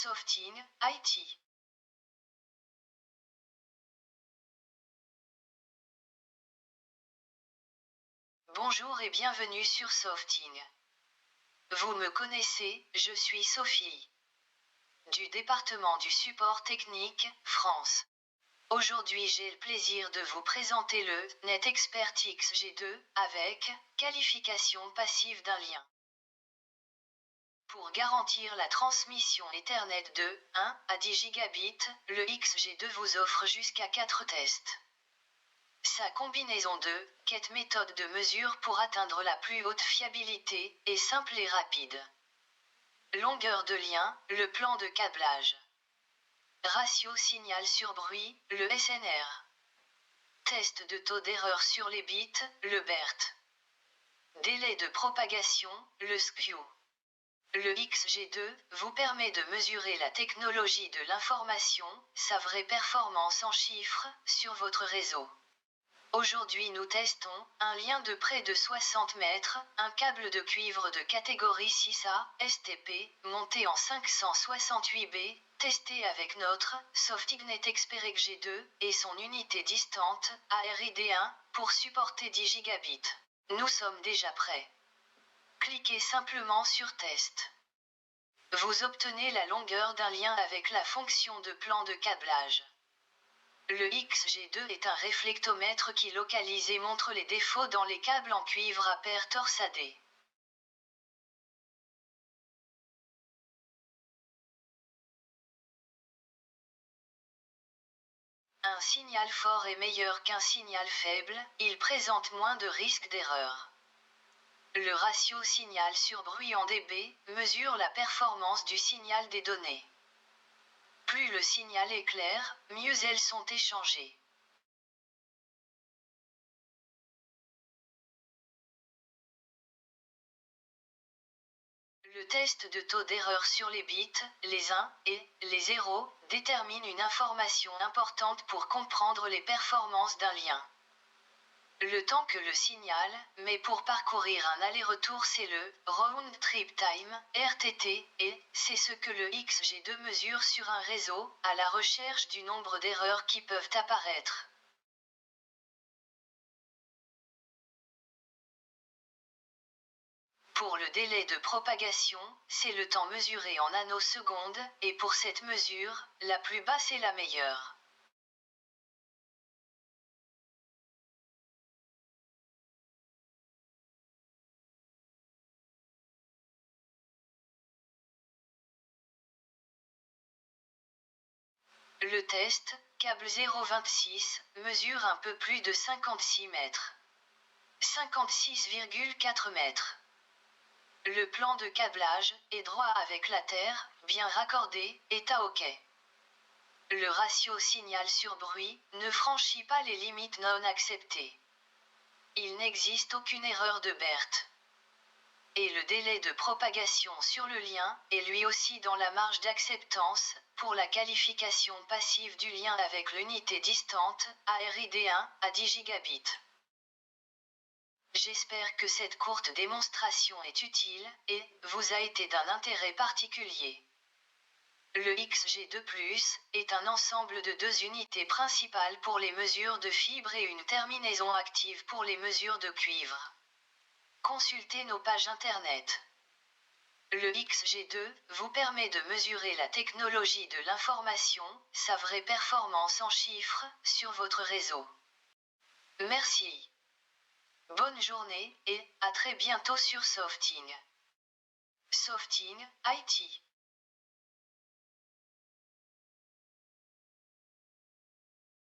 Softing, IT. Bonjour et bienvenue sur Softing. Vous me connaissez, je suis Sophie. Du département du support technique, France. Aujourd'hui j'ai le plaisir de vous présenter le NetExpert XG2 avec qualification passive d'un lien. Pour garantir la transmission Ethernet de 1 à 10 gigabits, le XG2 vous offre jusqu'à 4 tests. Sa combinaison de 4 méthodes de mesure pour atteindre la plus haute fiabilité est simple et rapide. Longueur de lien, le plan de câblage. Ratio signal sur bruit, le SNR. Test de taux d'erreur sur les bits, le BERT. Délai de propagation, le skew. Le XG2 vous permet de mesurer la technologie de l'information, sa vraie performance en chiffres, sur votre réseau. Aujourd'hui nous testons un lien de près de 60 mètres, un câble de cuivre de catégorie 6A, STP, monté en 568B, testé avec notre Softing NetExpert XG2 et son unité distante, ARID1, pour supporter 10 gigabits. Nous sommes déjà prêts. Cliquez simplement sur Test. Vous obtenez la longueur d'un lien avec la fonction de plan de câblage. Le XG2 est un réflectomètre qui localise et montre les défauts dans les câbles en cuivre à paire torsadée. Un signal fort est meilleur qu'un signal faible, il présente moins de risques d'erreur. Le ratio signal sur bruit en dB mesure la performance du signal des données. Plus le signal est clair, mieux elles sont échangées. Le test de taux d'erreur sur les bits, les 1 et les 0, détermine une information importante pour comprendre les performances d'un lien. Le temps que le signal met pour parcourir un aller-retour c'est le Round Trip Time, RTT, et c'est ce que le XG2 mesure sur un réseau, à la recherche du nombre d'erreurs qui peuvent apparaître. Pour le délai de propagation, c'est le temps mesuré en nanosecondes, et pour cette mesure, la plus basse est la meilleure. Le test, câble 0,26, mesure un peu plus de 56 mètres. 56,4 mètres. Le plan de câblage est droit avec la terre, bien raccordé, état OK. Le ratio signal sur bruit ne franchit pas les limites non acceptées. Il n'existe aucune erreur de BERT. Et le délai de propagation sur le lien est lui aussi dans la marge d'acceptance pour la qualification passive du lien avec l'unité distante, ARID1, à 10 gigabits. J'espère que cette courte démonstration est utile et vous a été d'un intérêt particulier. Le XG2+, est un ensemble de deux unités principales pour les mesures de fibre et une terminaison active pour les mesures de cuivre. Consultez nos pages internet. Le XG2 vous permet de mesurer la technologie de l'information, sa vraie performance en chiffres, sur votre réseau. Merci. Bonne journée et à très bientôt sur Softing. Softing, IT.